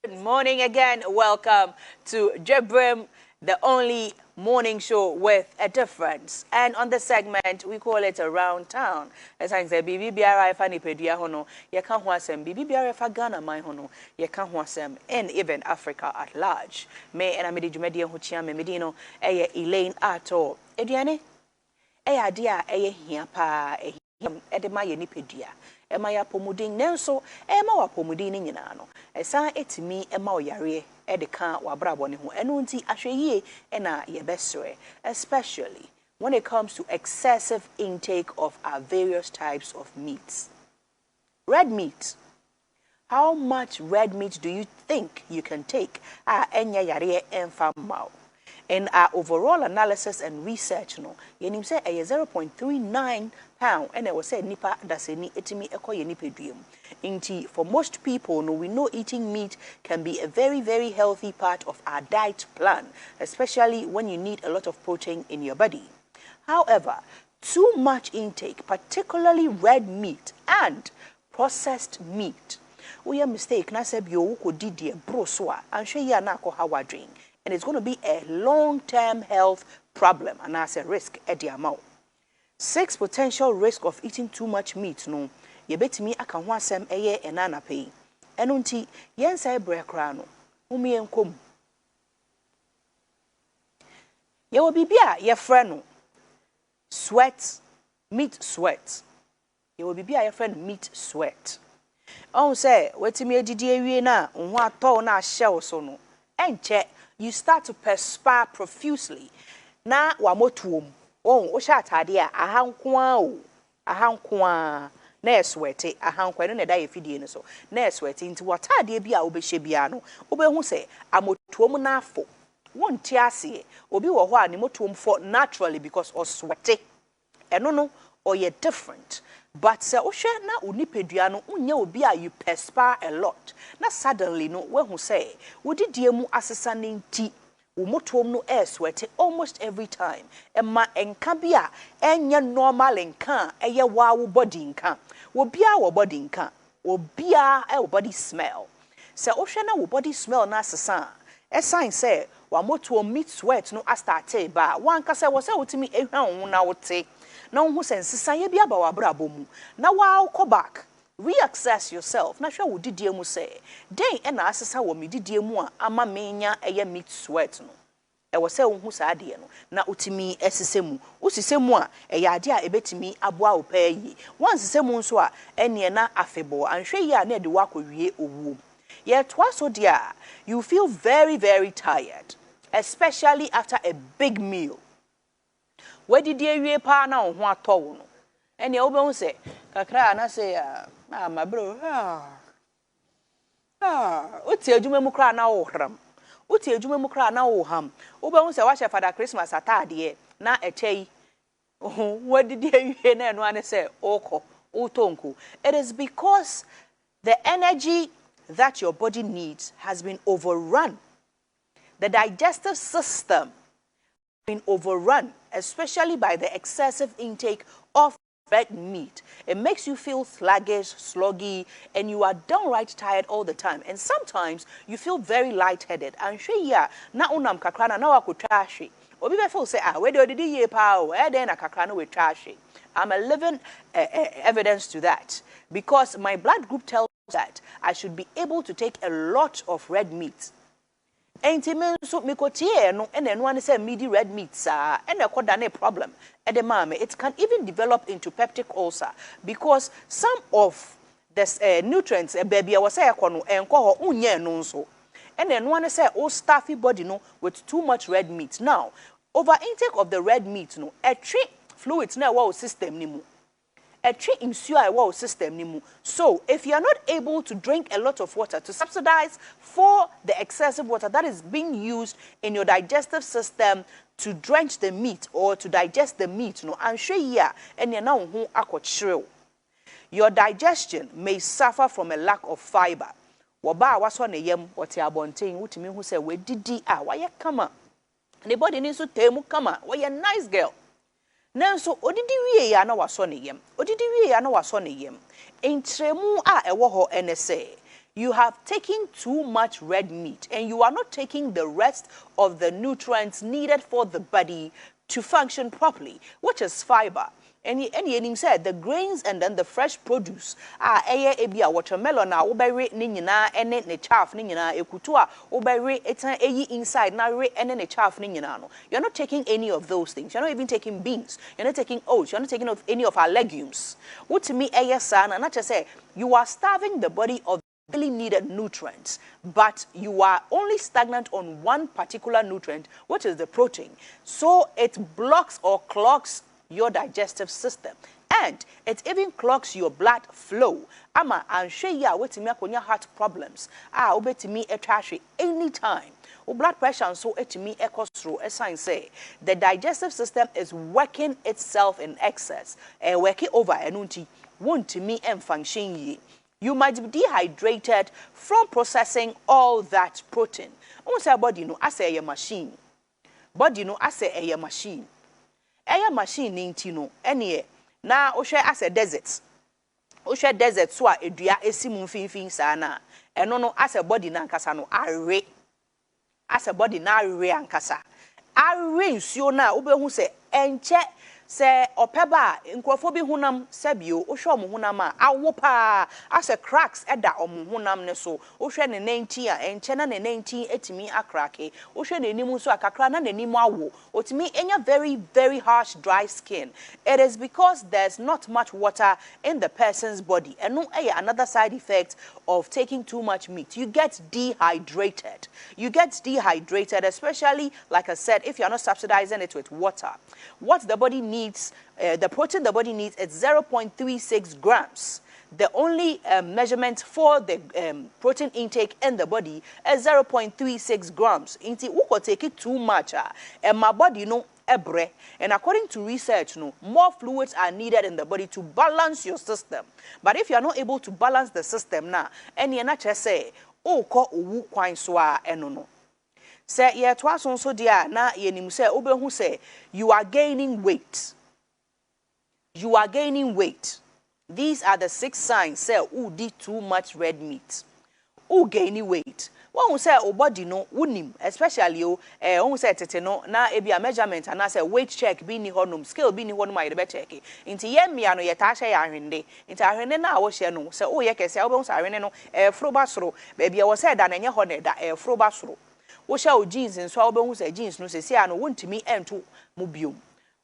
Good morning again. Welcome to Jebrim, the only morning show with a difference. And on the segment, we call it Around Town. As I say, Bibi Biara Fani Pedia Hono, you can't wasem, Bibi Biara Fagana, my Hono, you can't wasem, and even Africa at large. May and Amidi Jumedia Huchiame Medino, Elaine Ato, Ediane, Dia, Hiapa, Edema Yenipedia. Ema ya pomudin nenso ema wa pomudin ni nyina no esa etimi ema oyare e de kan wa brabo ne ho enu nti ahweye e na ye besre, especially when it comes to excessive intake of our various types of meats. Red meat. How much red meat do you think you can take enya yare emfa maw? In our overall analysis and research, no, yenim say a 0.39 pound, and I was said nipa daseni etimi eko yenipediem. Inti for most people, no, we know eating meat can be a very, very healthy part of our diet plan, especially when you need a lot of protein in your body. However, too much intake, particularly red meat and processed meat, we are mistake. Na se bio uko didi broswa, and she ya na ko hawa drink. And it's going to be a long-term health problem and as a risk at the amount. 6 potential risk of eating too much meat no ye betimi aka ho asem eye enana pay eno nti yen sai brekra no umi enkom ye wo bibia ye frɛ no sweat meat sweat ye wo bibia ye frɛ no meat sweat on say wetimi edidi awie na ho atɔ na ahye so no enche you start to perspire profusely. Na wamotuom. O sha atade a ahankwa o. Ahankwa na eswete ahankwa no na da ye fidie no so. Na eswete nti watade bia obehye bia no. Obehu se amotuom na afo. Wonti ase. Obi wo ho a ne motuom for naturally because of sweaty. Eno no oye different. But se ohwe na onipedua no unye obi a you perspire a lot. Na suddenly no we hu say wodidie mu asesa ne nti umotuom no air sweat almost every time. Emma enka bia enye normal enka eye wa wo body nka. Wo bia wo body nka. Wo bia wo body smell. Se ohwe na wo body smell na asesa e sign say wa motuom meat sweat no astarte ba wan ka se wo se wotimi ehwan wo na wote. Na who sensisa ye bia ba wa brabo mu na wa ko back reassess yourself na hwe wo didie mu say den e na asesa wo me didie mu a ama menya eye meat sweat no e wo say wo hu sa ade no na utimi esese mu usise mu a e ya ade a ebetimi aboa wo pa yi wan sese mu nso a ene na afebo anhwe yi a na de wa kowie owuo ye twa so dia you feel very, very tired, especially after a big meal. Where did you pa na ho atọ no ene obehu se kakra na se my bro uti adwuma mu kra na wo hram uti adwuma mu kra na wo ham obehu se wa she Father Christmas atade na echei where did you na eno ane se okọ utonku. It is because the energy that your body needs has been overrun. The digestive system been overrun, especially by the excessive intake of red meat. It makes you feel sluggish, sluggy, and you are downright tired all the time. And sometimes you feel very lightheaded. And ya na unam kakrana na wakutrashi. Obi be feel say where did ye pa where then a kakrana with trashy. I'm a living evidence to that because my blood group tells that I should be able to take a lot of red meat. Enti men so mikotie no ene no ane say midi red meat sa ene koda na problem e de mama it can even develop into peptic ulcer because some of the nutrients baby I was say ekono enko ho unye no nso ene no ane say o stuffy body no with too much red meat. Now over intake of the red meat no a tree fluids na wa system ni mu a tree insure our system nimu. So if you are not able to drink a lot of water to subsidize for the excessive water that is being used in your digestive system to drench the meat or to digest the meat, no, I'm sure yeah, and you know who akotshrew. Your digestion may suffer from a lack of fiber. Waba was on a yem what ya bonting utimi who say we didi why ya come. Anybody needs to tell mu come why you nice girl. Nanso odidi wie ya na waso ne yem odidi wie ya na waso ne yem entremu a ewo ho ene se you have taken too much red meat and you are not taking the rest of the nutrients needed for the body to function properly, which is fiber. And he said the grains and then the fresh produce ebia watermelon na wobere ni nyina ene ne chaff ni nyina ekutu a wobere etan eyi inside na re ene ne chaff ni nyina no. You're not taking any of those things. You're not even taking beans. You're not taking oats. You're not taking any of our legumes. What to me sana not just say you are starving the body of really needed nutrients, but you are only stagnant on one particular nutrient, which is the protein. So it blocks or clogs your digestive system, and it even clogs your blood flow. Ama anshe ya wetimi akonya heart problems. Obetimi etwahwe anytime. Blood pressure so etimi ekosro a sign say the digestive system is working itself in excess. Working over enunti wontimi emfunction ye. You might be dehydrated from processing all that protein. Say body no as a machine. Body no as a machine. A machine ninti no ene na o hwe as a desert. O hwe desert so a edua esimu finfin sa na. Eno no as a body na ankasa no are. As a body na are ankasa. Are nsuo na obehu se enche se opeba nkrofo bi hunam sabio wo hwe omo hunam a awo pa as a cracks eda omo hunam ne so wo hwe ne 19 a enche na ne 19 etimi akrake wo hwe ne nimu so akakra na ne nimu awo otimi enya very harsh dry skin. It is because there's not much water in the person's body, and no another side effect of taking too much meat. You get dehydrated. You get dehydrated, especially like I said, if you're not subsidizing it with water. What the body needs, the protein the body needs is 0.36 grams. The only measurement for the protein intake in the body is 0.36 grams. Inti uko take it too much, and my body ebre. And according to research, more fluids are needed in the body to balance your system. But if you are not able to balance the system now, and you're not just say, oh, ko uwu kwanswa enono. Say ye twason so dia na ye nim say obehu say you are gaining weight. You are gaining weight. These are the 6 signs say who did too much red meat. Who gaining weight. One who say o body no unim, especially who say tete no na ebi a measurement and I say weight check be ni honum, scale be ni honum I be check. Inti ye mia no ye ta hye ya hwende. Inti ahwende na wo hye no say o ye kese wo be so ahwende no froba soro. Baby wo say da na nye ho ne da froba soro. Wo hye o jeans nso wo be hu say jeans no say sia no wontimi ento mu biom.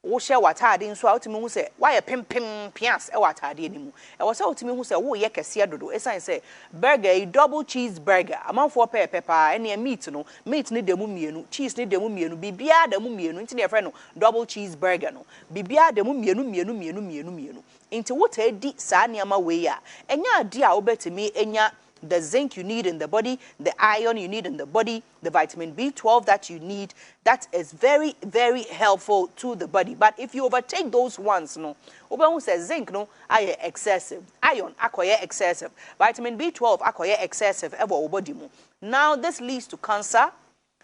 Wo hye watade nso a wotimi hu say wa ye pimpim pias e watade ni mu. E wo say wotimi hu say wo ye kese dodo. Esan say burger, double cheeseburger. Amanfo pepper ene meat no. Meat ni demu mienu, cheese ni demu mienu, bibia demu mienu. Nti ne friend no double cheeseburger no. Bibia demu mienu. Nti wo ta di sa niama we a. Enya ade a obetimi enya the zinc you need in the body, the iron you need in the body, the vitamin B12 that you need, that is very helpful to the body. But if you overtake those ones, no, Obehu says zinc no aye excessive, iron akoye excessive, vitamin B12 akoye excessive ever body mo. Now this leads to cancer,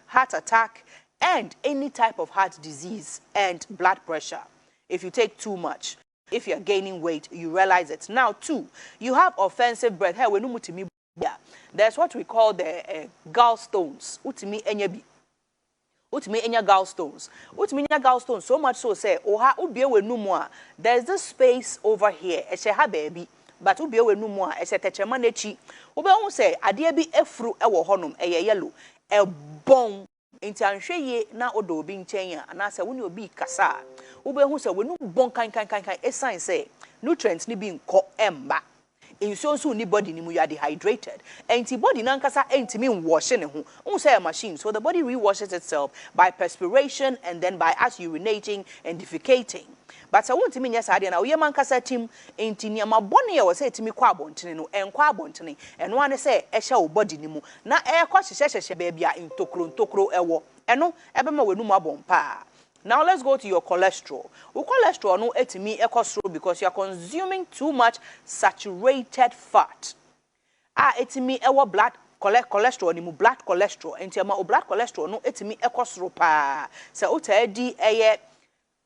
heart attack, and any type of heart disease and blood pressure if you take too much. If you're gaining weight, you realize it. Now, 2, you have offensive breath. Hey, there's what we call the gallstones. Utimi enyabi. Utimi enya gallstones. Utimi enya gallstones. So much so say, oha ubie we numwa. There's this space over here. Eshe ha baby. But ubie we numwa. Eshe techema nechi. Ube on say, adie bi efru ewo honum. Eye yellow. E bon. Inti anhwe ye na odo obi nchen ya anase woni obi kasa ubehu se wonu bon kan esan say nutrients ni bi nko emba inso ni body ni mu you are dehydrated enti body na nkasa entimi wash ne ho un say a machine, so the body re-washes itself by perspiration and then by us urinating and defecating. But I want to mean yes, I didn't know your man cassa team ain't in your bonny or say to me quabontino and quabontini, and one say a shell body nimu. Na air cost baby in tokro ewo, and no, ebema we no more pa. Now let's go to your cholesterol. We cholesterol no et me cholesterol because you are consuming too much saturated fat. Et me our blood cholesterol ni mu blood cholesterol. Enti ama blood cholesterol no et me cholesterol pa. Se uta di a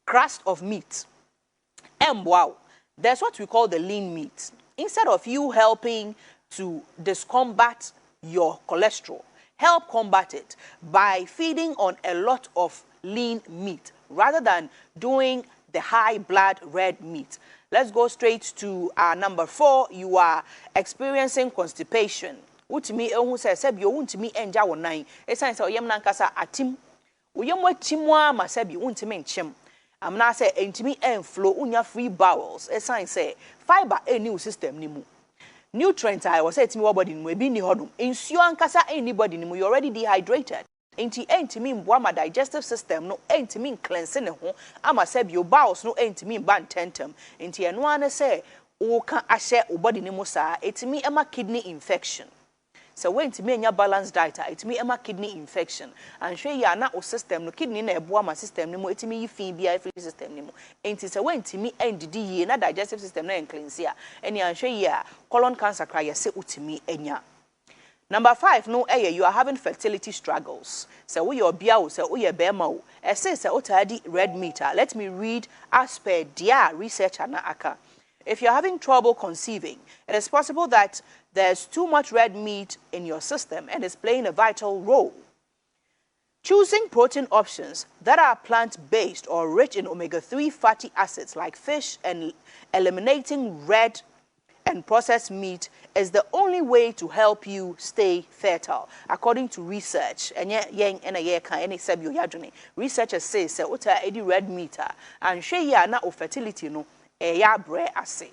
crust of meat. And wow, that's what we call the lean meat. Instead of you helping to discombat your cholesterol. Help combat it by feeding on a lot of lean meat rather than doing the high blood red meat. Let's go straight to number 4. You are experiencing constipation. Utimi ehun se bi wuntimi enja wonan. Esan se oyem nankasa atim. Oyem watimwa ma se bi wuntimi nchem. Amna se entimi enflow unya free bowels. Esan se fiber new system ni mu. Nutrients I was say timi body ni mu ebi ni hodum. Ensuo ankasa anybody ni mu, you already dehydrated. Entimi mboa ma digestive system no entimi cleanse ne ho ama se bi bowels no entimi ba ntentem. Enti eno ane se wo kan ahye wo body ni mu saa etimi ema kidney infection. So when to me enya balanced diet, it me ema kidney infection. And show ya na o system no kidney na eboa ma system ni mo etimi yi fin bia free system ni mo. Enti se when to me endidi ye na digestive system na cleanse ya. Eni an show ya colon cancer cry ya se utimi enya. Number 5 no you are having fertility struggles. So we your bia o se o ye bema o. E say se o tadi red meat. Let me read as per dia researcher na aka. If you're having trouble conceiving, it is possible that there's too much red meat in your system and is playing a vital role. Choosing protein options that are plant-based or rich in omega-3 fatty acids like fish and eliminating red and processed meat is the only way to help you stay fertile, according to research. Researchers say uta edi red meat and she ya na fertility no bre ase.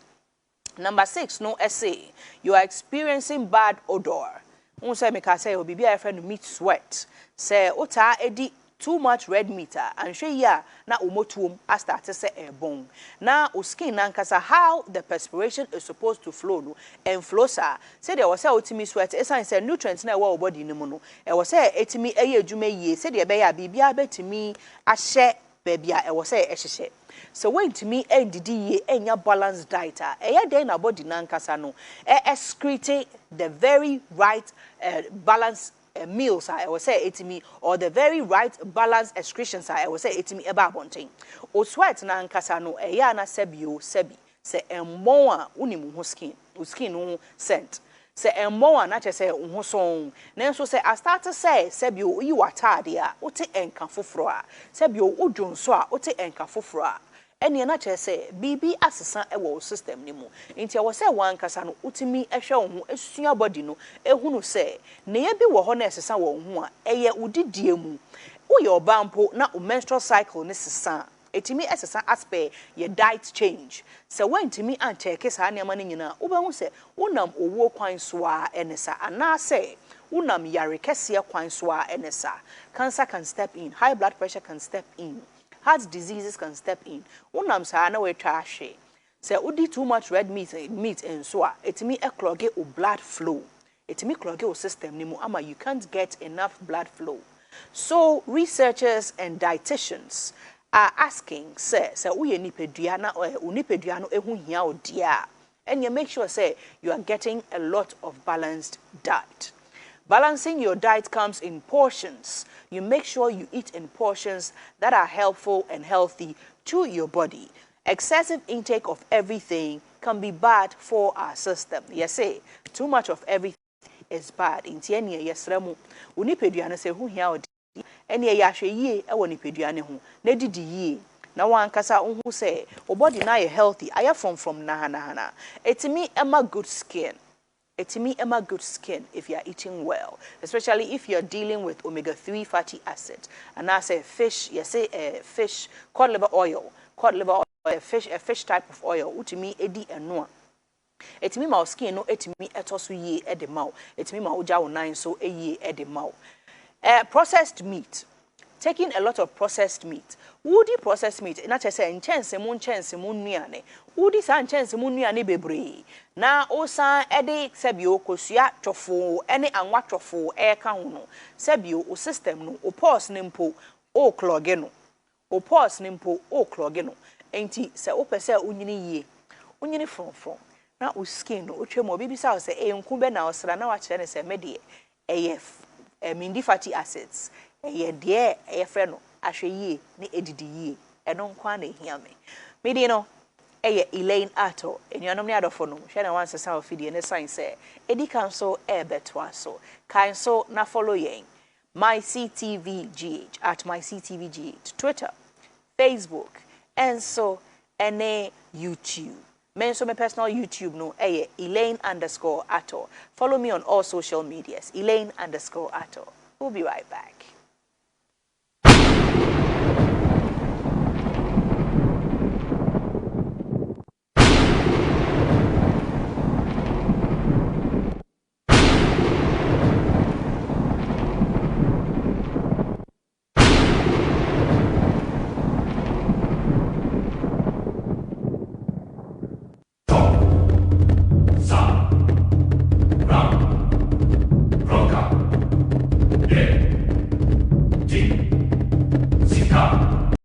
Number 6 no essay. You are experiencing bad odor. Unse meka say obibi a friend meat sweat. Say uta edi too much red meat and she ya na umotuum a start to say bone. Na uskin nankasa how the perspiration is supposed to flow no and flow sa. Say there was say otimi sweat esan say nutrients na wa body ni mu no. E was say etimi eye adwuma yie say de be ya bibia betimi ahye babia e was say ehye. So when to me ndidi enya balanced diet then na body nankasa no excrete the very right balanced meals I will say etimi or the very right balanced excretions I will say etimi eba abonten o sweat nankasa no na sebi se emmon a unimu ho skin no scent se emmon na che se ho son nanso se I start to say sebi yi watade a wote enka foforo a sebi o dwonso a wote enka foforo a eni na che say bibi asesa ewo system ni mu nti e wo say wan kasa no utimi ehwe wo ho esua body no ehunu say ne ye bi wo ho na esesa wo ho a eye udidie mu wo ye obampo na o menstrual cycle ne sesa etimi esesa aspe ye diet change so when timi an check sa ne ma ne nyina wo be hu say wonam owo kwan so a enesa ana say wonam yare kese kwan so a enesa cancer can step in, high blood pressure can step in, heart diseases can step in. Unam sa na we twa hwe. Say udi too much red meat and so etimi clog o blood flow. Etimi clog o system ni mu ama you can't get enough blood flow. So researchers and dietitians are asking say uye nipadua na unipadua no ehu hia odia. And you make sure say you are getting a lot of balanced diet. Balancing your diet comes in portions. You make sure you eat in portions that are helpful and healthy to your body. Excessive intake of everything can be bad for our system. Yes, say too much of everything is bad. Inti eni yesremu unipeduane se hu hia odi. Eni ye ahwe yie e wo nipeduane ho. Na didi yie. Na wankasa unhu say o body na ye healthy. Aya from na. Etimi ema good skin. Etimi ema good skin if you are eating well, especially if you're dealing with omega-3 fatty acids. And I say fish, you say fish, cod liver oil, a fish type of oil, utimi edi enua. Etimi ma skin no etimi etosu ye edi mau. Etimi ma uja unain so ye edi mau. Processed meat. Taking a lot of processed meat. Woody processed meat, na say nchense mu nuane. Woody san nchense mu nuane bebre. Na osan ede sebio kosua twofo ene anwa twofo ka ho no. Sebio o system no o pulse nimpo o clog no. O pulse nimpo o clog no. Enti se o pese unyini yie. Unyini from. Na o skin no o twemo bibi sa se enku be na osra na wa kire ne se medie mindi fatty acids. Ye dear a friend, I shall ye, ni edidi ye, and on quane hear me. Medino, Elaine Ato enuanom ne adofo no hwe na wanse sa ofidie ne sign say edi kan so betwa so kan so na follow yen my CTVGH at my CTVGH Twitter, Facebook, and so any YouTube. Men so my personal YouTube no Elaine_Ato. Follow me on all social medias. Elaine_Ato. We'll be right back.